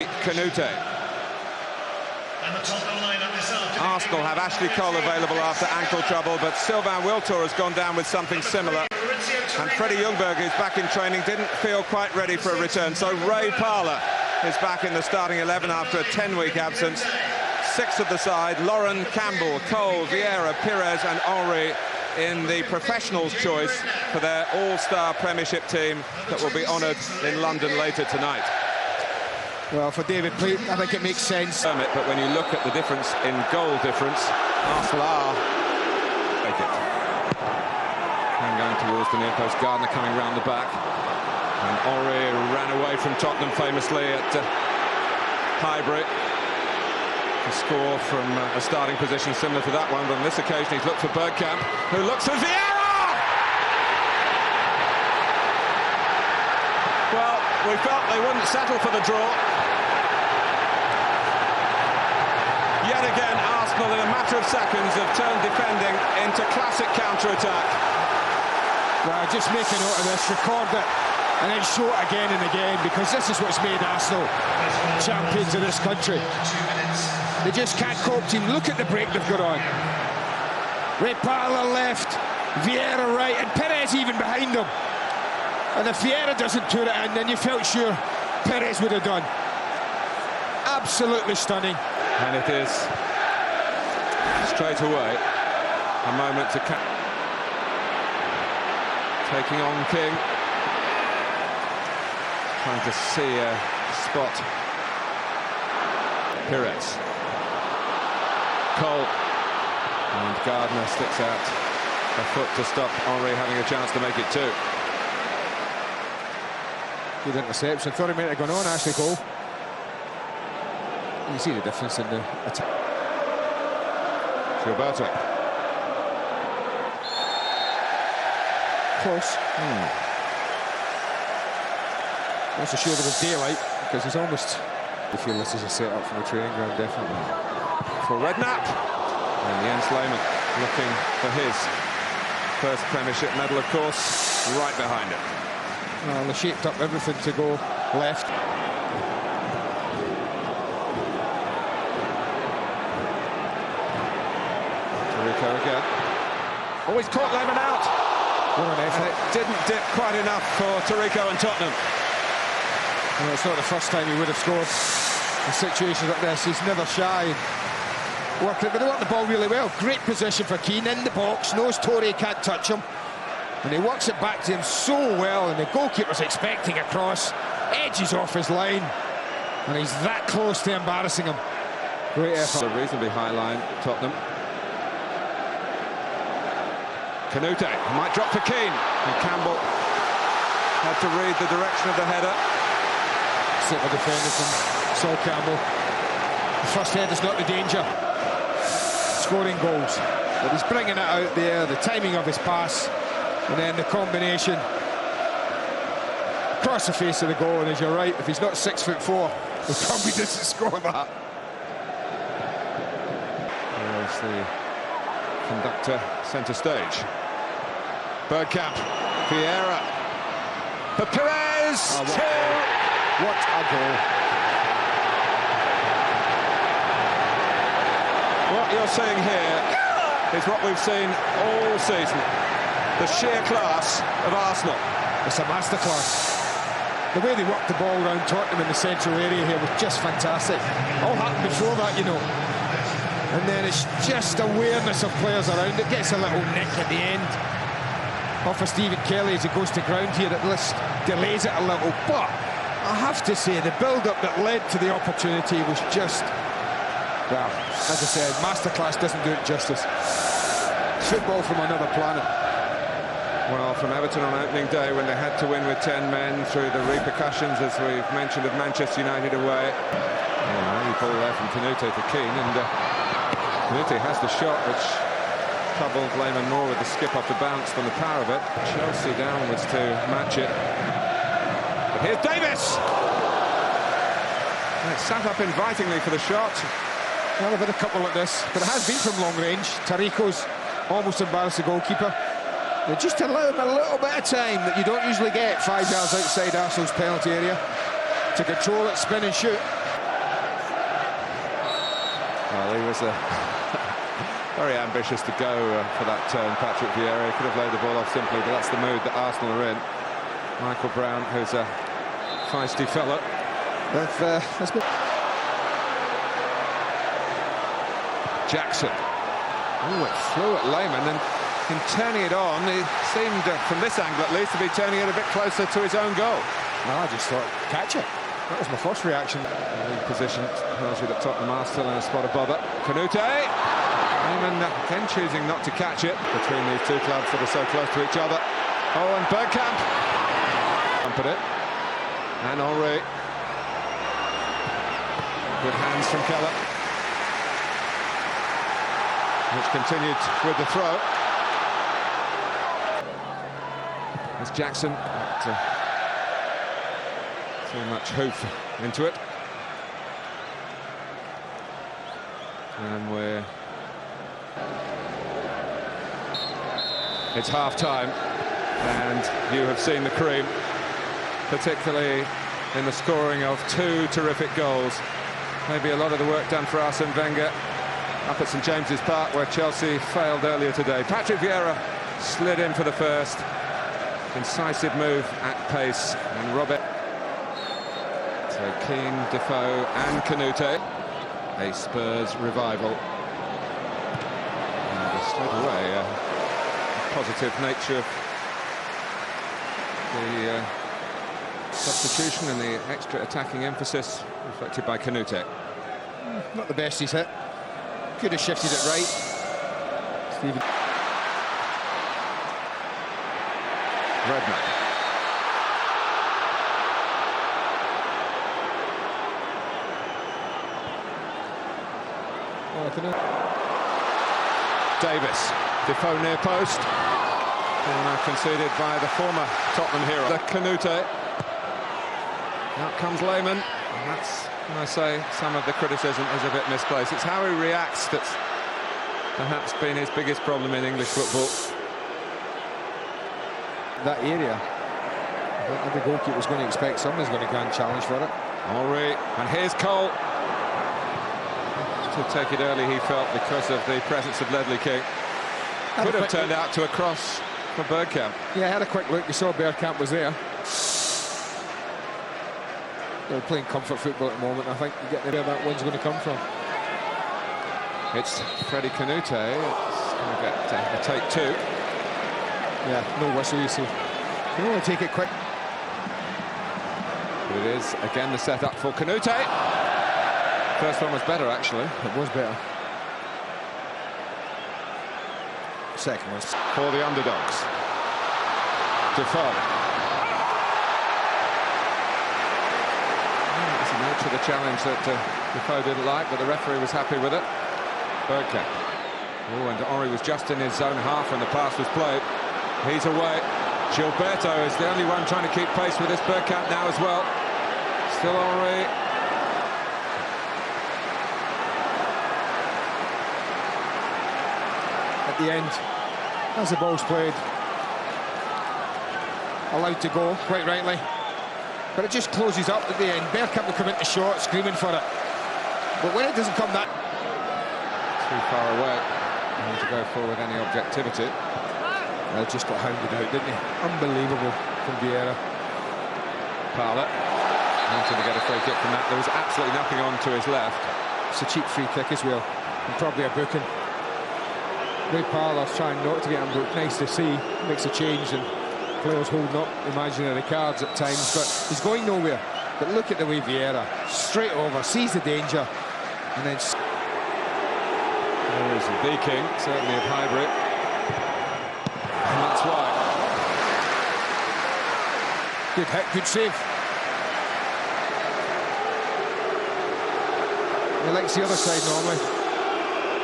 Canute. Arsenal have Ashley Cole available after ankle trouble, but Sylvain Wiltord has gone down with something similar. And Freddie Ljungberg, who's back in training, didn't feel quite ready for a return. So Ray Parlour is back in the starting 11 after a 10-week absence. Six of the side: Lauren, Campbell, Cole, Vieira, Pires and Henry in the professionals' choice for their all-star Premiership team that will be honoured in London later tonight. Well, for David Pleat, I think it makes sense. But when you look at the difference in goal difference, Arsenal are... Take it. And going towards the near post, Gardner coming round the back. And Henry ran away from Tottenham famously at Highbury to score from a starting position similar to that one. But on this occasion, he's looked for Bergkamp, who looks for Vieira! Well, we felt they wouldn't settle for the draw. Yet again, Arsenal in a matter of seconds have turned defending into classic counter-attack. Well, just make a note of this, record it, and then show it again and again, because this is what's made Arsenal champions of this country. They just can't cope. Team, look at the break they've got on. Ray Parlour left, Vieira right, and Pires even behind them. And if Vieira doesn't turn it in, then you felt sure Pires would have done. Absolutely stunning. And it is straight away a moment to taking on King, trying to see a spot. Pires, Cole, and Gardner sticks out a foot to stop Henry having a chance to make it two. Good interception. Thought he might have gone on, Ashley Cole. You see the difference in the attack. Yriebata. Close. Wants to show there was daylight, because he's almost... I feel this is a set-up from the training ground, definitely. For Redknapp. And Jens Lehmann looking for his first Premiership medal, of course, right behind it. Well, they shaped up everything to go left. Again. Oh, he's caught Lehmann out. And it didn't dip quite enough for Tarico and Tottenham. Well, it's not the first time he would have scored in situations like this. He's never shy. Working, but they work the ball really well. Great position for Keane in the box. Knows Torre can't touch him. And he works it back to him so well. And the goalkeeper's expecting a cross. Edges off his line. And he's that close to embarrassing him. Great effort. A reasonably high line, Tottenham. Canute might drop for Keane, and Campbell had to read the direction of the header. Super defender from Sol Campbell. The first header's not the danger. Scoring goals, but he's bringing it out there, the timing of his pass, and then the combination across the face of the goal. And as you're right, if he's not 6'4", he probably doesn't score that. There's the conductor centre stage. Bergkamp, Vieira, for Pires, what a goal. What you're seeing here is what we've seen all season, the sheer class of Arsenal. It's a masterclass. The way they worked the ball around Tottenham in the central area here was just fantastic. All happened before that, you know. And then it's just awareness of players around. It gets a little nick at the end off of Stephen Kelly as he goes to ground here. It just delays it a little. But I have to say, the build-up that led to the opportunity was just, well, as I said, masterclass doesn't do it justice. Football from another planet. Well, from Everton on opening day, when they had to win with 10 men, through the repercussions, as we've mentioned, of Manchester United away. You ball there from Canute to Keane, and Canute has the shot, which troubled Lehmann more with the skip off the bounce than the power of it. Chelsea downwards to match it. But here's Davis! And it's sat up invitingly for the shot. Well, they've had a couple like this, but it has been from long range. Tarico's almost embarrassed the goalkeeper. They just allow him a little bit of time that you don't usually get 5 yards outside Arsenal's penalty area to control it, spin and shoot. Well, he was very ambitious to go for that turn, Patrick Vieira. He could have laid the ball off simply, but that's the mood that Arsenal are in. Michael Brown, who's a feisty fella. That's been... Jackson. Oh, it flew at Lehmann, and in turning it on, he seemed, from this angle at least, to be turning it a bit closer to his own goal. No, I just thought, catch it. That was my first reaction. Position tells you that Tottenham are still in a spot of bother. Canute! Lehmann again choosing not to catch it between these two clubs that are so close to each other. Oh, and Bergkamp. At it. And Henry. Good hands from Keller. Which continued with the throw. As Jackson, too much hoof into it. And it's half time, and you have seen the cream, particularly in the scoring of two terrific goals. Maybe a lot of the work done for Arsene Wenger up at St James's Park, where Chelsea failed earlier today. Patrick Vieira slid in for the first. Incisive move at pace, and Robert. So Keane, Defoe and Canute. A Spurs revival. And straight away, the positive nature of the substitution and the extra attacking emphasis reflected by Canute. Not the best he's hit. Could have shifted it right. Stephen. Redknapp. Davis. Defoe near post. Corner conceded by the former Tottenham hero. The Canute. Out comes Lehmann. And that's, when I say, some of the criticism is a bit misplaced. It's how he reacts that's perhaps been his biggest problem in English football. That area, I think every goalkeeper was going to expect someone's going to go and challenge for it. Henry, and here's Cole. To take it early, he felt, because of the presence of Ledley King. Could have turned out to a cross for Bergkamp. Yeah, I had a quick look. You saw Bergkamp was there. They're playing comfort football at the moment. I think you get where that one's going to come from. It's Freddie Canute. It's going to get a take two. Yeah, no whistle, you see. You can only take it quick. But it is, again, the setup for Canute. First one was better, actually. It was better. Second was for the underdogs. Defoe. It's the nature of the challenge that Defoe didn't like, but the referee was happy with it. Bergkamp. Oh, and Henry was just in his own half when the pass was played. He's away. Gilberto is the only one trying to keep pace with this Bergkamp now as well. Still Henry. At the end, as the ball's played, allowed to go, quite rightly. But it just closes up at the end. Bergkamp will come into shot, screaming for it. But when it doesn't come that... Too far away to go forward any objectivity. Just got hounded out, didn't he? Unbelievable from Vieira. Parler wanted to get a free kick from that. There was absolutely nothing on to his left. It's a cheap free kick as well, and probably a booking. Ray Parler's trying not to get him, but nice to see. Makes a change, and players holding up imaginary cards at times, but he's going nowhere. But look at the way Vieira, straight over, sees the danger, and then... There is the King, certainly of Highbury. And that's why. Good hit, good save. He likes the other side normally.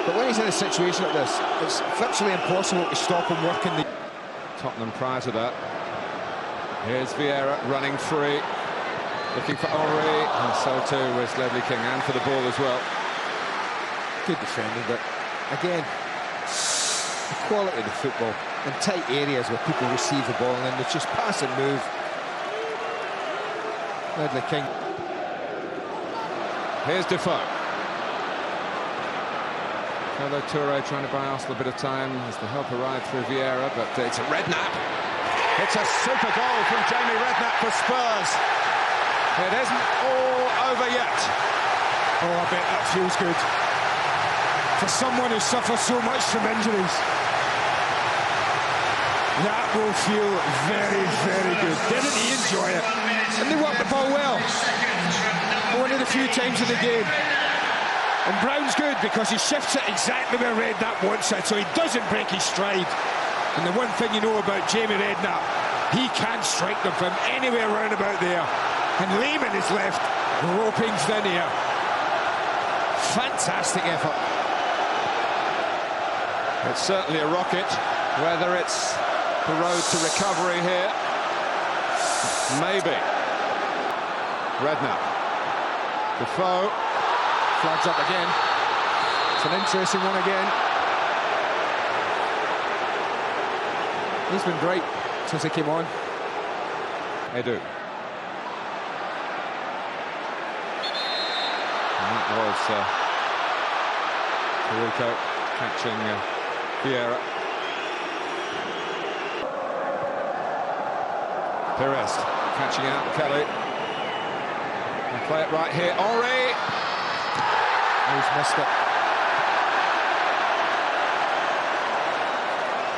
But when he's in a situation like this, it's virtually impossible to stop him working the... Tottenham prior to that. Here's Vieira running free. Looking for Henry, and so too was Ledley King, and for the ball as well. Good defending, but again, the quality of the football in tight areas where people receive the ball and then they just pass and move. Ledley King. Here's Defoe. Hello Toure trying to buy Arsenal a bit of time as the help arrived through Vieira, but it's a Redknapp. It's a super goal from Jamie Redknapp for Spurs. It isn't all over yet. Oh, I bet that feels good. For someone who suffers so much from injuries, that will feel very, very good. Didn't he enjoy it? And they worked the ball well. One of the few times in the game. And Brown's good because he shifts it exactly where Redknapp wants it, so he doesn't break his stride. And the one thing you know about Jamie Redknapp, he can strike them from anywhere round about there. And Lehman is left roping thin here. Fantastic effort. It's certainly a rocket. Whether it's the road to recovery here, maybe. Redknapp. Defoe. Flags up again. It's an interesting one again. He's been great since he came on. Edu. And that was Perico catching Vieira. Perez catching out Kelly. And play it right here. Henry. He's missed it.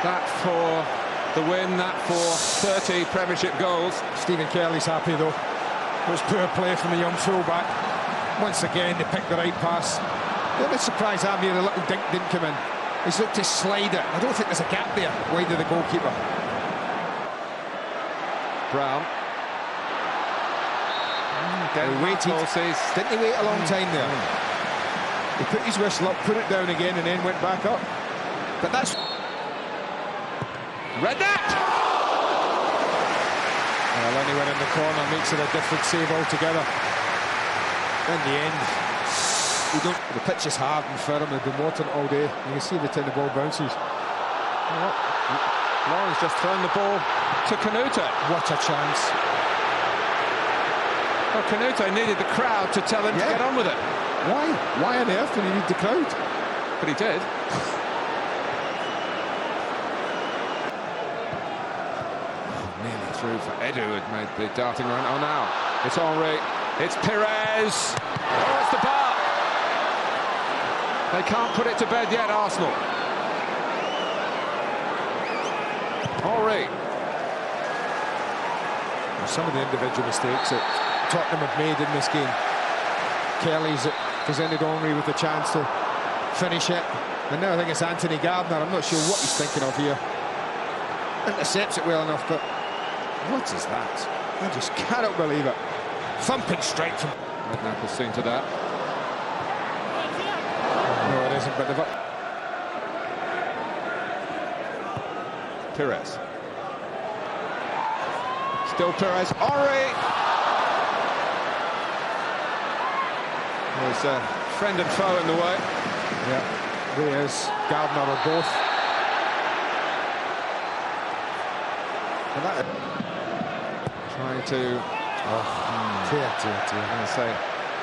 That for the win, that for 30 Premiership goals. Stephen Kelly's happy though. It was poor play from the young fullback. Once again, they picked the right pass. The only surprise I'm here, the little dink didn't come in. He's looked to slide it. I don't think there's a gap there, wide of the goalkeeper. Brown. He waited. Didn't he wait a long time there? He put his whistle up, put it down again, and then went back up. But that's... Redknapp! Well, anyone in the corner makes it a different save altogether. In the end, the pitch is hard and firm. They've been watering it all day. You can see every time the ball bounces. Lauren's just thrown the ball to Canute. What a chance. Well, Canute needed the crowd to tell him to get on with it. Why? Why on earth did he need the crowd? But he did. Nearly through for Edu, had made the darting run. Oh, now it's Henry. It's Perez. Oh, it's the bar. They can't put it to bed yet, Arsenal. Henry. Some of the individual mistakes that Tottenham have made in this game. Kelly's presented Henry with the chance to finish it. And now I think it's Anthony Gardner. I'm not sure what he's thinking of here. Intercepts it well enough, but what is that? I just cannot believe it. Thumping straight from... Redknapp has seen to that. No, it isn't, but they've... Perez. Still Perez. Henry! There's a friend and foe in the way. Yeah, there is Gardner or both. And that... Trying to... dear. I'm going to say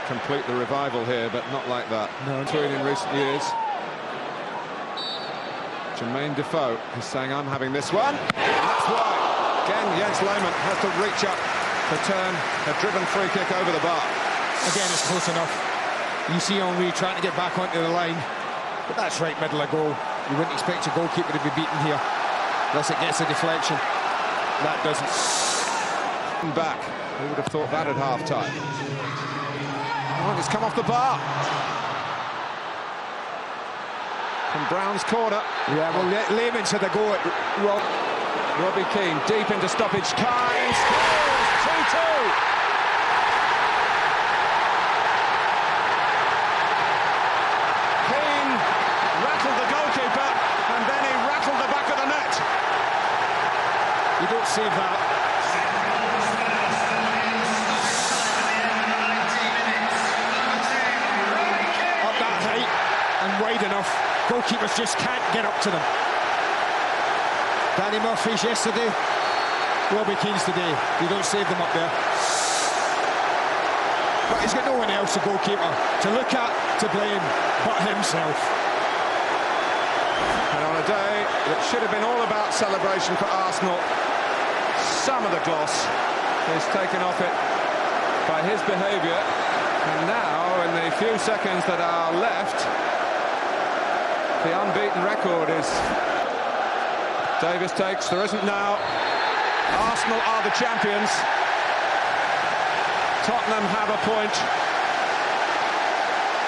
complete the revival here, but not like that. No. Between in recent years. Jermaine Defoe is saying, I'm having this one. And that's why. Again, Jens Lehmann has to reach up to turn a driven free kick over the bar. Again, it's close enough. You see Henry trying to get back onto the line, but that's right middle of goal. You wouldn't expect your goalkeeper to be beaten here unless it gets a deflection. That doesn't. Back. Who would have thought that at half-time? Oh, it's come off the bar. From Brown's corner. Yeah, well, Lehman's had a go at Robbie Keane deep into stoppage time. Scores 2-2. You don't save that. Up that height and wide enough. Goalkeepers just can't get up to them. Danny Murphy's yesterday, Robbie Keane's today. You don't save them up there. But he's got no one else, the goalkeeper, to look at, to blame, but himself. And on a day that should have been all about celebration for Arsenal, some of the gloss is taken off it by his behaviour. And now, in the few seconds that are left, the unbeaten record is Davis takes. There isn't now. Arsenal are the champions. Tottenham have a point.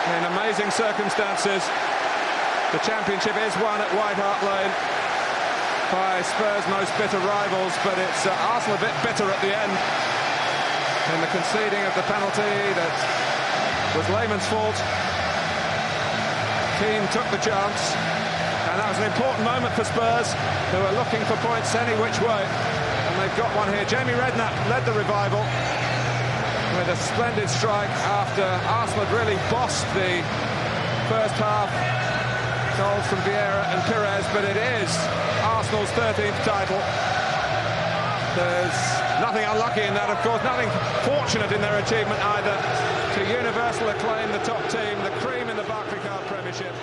In amazing circumstances, the championship is won at White Hart Lane by Spurs' most bitter rivals, but it's Arsenal a bit bitter at the end in the conceding of the penalty that was Lehmann's fault. Keane took the chance, and that was an important moment for Spurs, who are looking for points any which way, and they've got one here. Jamie Redknapp led the revival with a splendid strike after Arsenal had really bossed the first half. Goals from Vieira and Pires, but it is Arsenal's 13th title. There's nothing unlucky in that, of course, nothing fortunate in their achievement either. To universal acclaim, the top team, the cream in the Barclaycard Premiership.